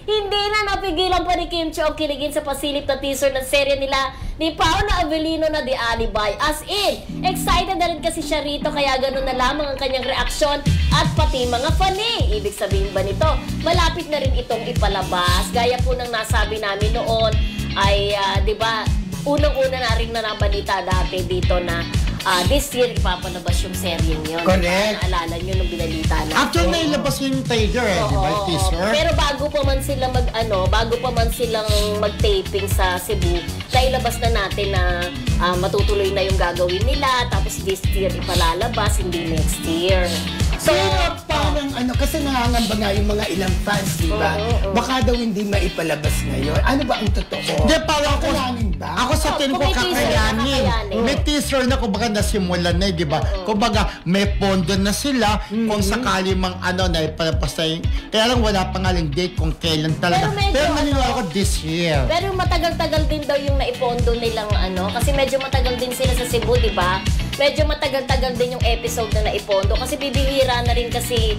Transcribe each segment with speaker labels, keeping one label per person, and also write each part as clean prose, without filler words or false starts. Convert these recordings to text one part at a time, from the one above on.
Speaker 1: Hindi na napigilan pa ni Kim Chiu ang kiligin sa pasilip na teaser ng serye nila ni Paula Avellino na The Alibi. As in, excited na rin kasi siya rito kaya ganun na lamang ang kanyang reaksyon at pati mga fani. Ibig sabihin ba nito, malapit na rin itong ipalabas. Gaya po ng nasabi namin noon ay, di ba, unang-una na rin na nabalita dati dito na this year ipapalabas yung seryeng yun.
Speaker 2: Correct.
Speaker 1: Naalala nyo nung binalita natin.
Speaker 2: Actually, nailabas yung trailer di ba, teaser?
Speaker 1: Pero bago pa man sila mag-taping sa Cebu, nailabas na natin na matutuloy na yung gagawin nila, tapos this year ipalalabas, hindi next year. So,
Speaker 2: parang kasi nangangamba nga yung mga ilang fans, di ba? Baka daw hindi maipalabas ngayon. Ano ba ang totoo? Hindi, parang ako sa tingin ko kakayanin. May teaser na kumbaga nasimulan na, di ba? Kumbaga, may pondo na sila kung sakali mang na ipalabas na yung... Kaya lang wala pa nga lang date kung kailan talaga. Pero maniniwala ko this year.
Speaker 1: Pero matagal-tagal din daw yung naipondo nilang kasi medyo matagal din sila sa Cebu, di ba? Medyo matagal-tagal din yung episode na naipondo kasi bibihira na rin kasi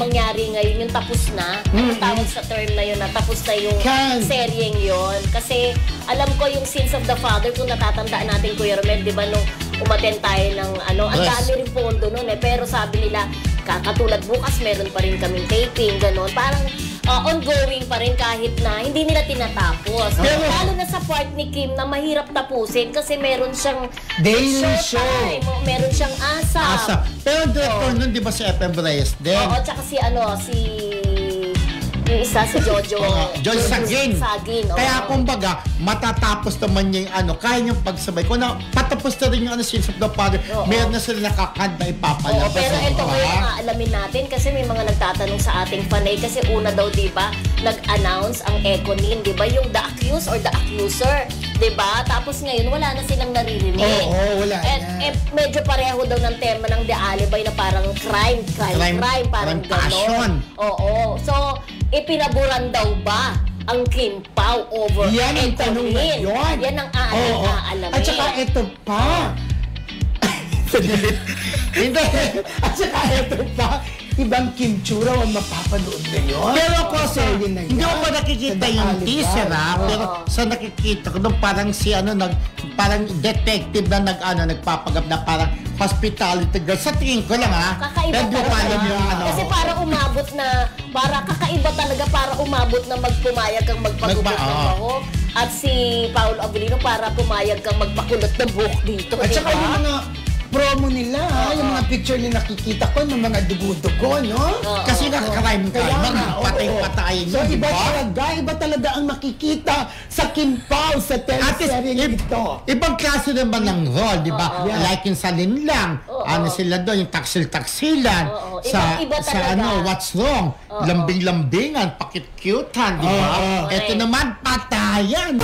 Speaker 1: mangyari ngayon yung tapos na. Ang tawag sa term na yun na tapos na yung seryeng yun. Kasi alam ko yung Sins of the Father, kung natatandaan natin, Kuya Romel, di ba, nung umaten tayo ng ang dami rin pondo nun pero sabi nila, katulad bukas meron pa rin kaming taping, gano'n. Parang ongoing pa rin kahit na hindi nila tinatapos. Lalo na sa part ni Kim na mahirap tapusin kasi meron siyang
Speaker 2: daily show.
Speaker 1: Meron siyang ASAP.
Speaker 2: Pero ang director nun, di ba si FM Reyes din?
Speaker 1: Oo, tsaka yung isa si Jojo Sagin.
Speaker 2: Kaya kumbaga, matatapos naman niya yung kaya niyang pagsabay. Kung patapos na rin yung Sins of the Father, meron na sila nakakanta ipapalabas.
Speaker 1: Pero ito ngayon alamin natin kasi may mga nagtatanong sa ating fanay kasi una daw, di ba, nag-announce ang Econin, di ba, yung The Accused or The Accuser, di ba? Tapos ngayon, wala na silang naririnig.
Speaker 2: Wala na.
Speaker 1: Medyo pareho daw ng tema ng The Alibi na parang crime, parang gano'n. So, ipinaburan daw ba ang Kim Pao over
Speaker 2: yan ang tanong ngayon.
Speaker 1: Yan ang aalamin.
Speaker 2: At saka ito pa. Hindi. At saka ito pa. Ibang Kim Chiu raw ang mapapanood ngayon. Pero kasi, hindi ko pa nakikita yung teaser pero sa nakikita ko doon parang parang detective na nagpapagap na parang hospitality girl. Sa tingin ko lang
Speaker 1: kakaiba talaga. Kasi para umabot na, kakaiba talaga para umabot na magpumayag kang magpagupit ng baho. At si Paolo Avellino para pumayag kang magpakulot ng buhok dito.
Speaker 3: At saka yung mga promo nila, yung mga picture na nakikita ko ng mga dugo-dugo, no?
Speaker 2: Kasi nakakarime ka, patay-patayin.
Speaker 3: So iba talaga ang makikita sa Kim Pao sa teleserye nito.
Speaker 2: Ibang klase naman ng role, di ba? Like yung sa Linlang, sila doon, yung taksil-taksilan, sa What's Wrong, lambing-lambingan, pakit-cutehan, di ba? Ito naman, patayan.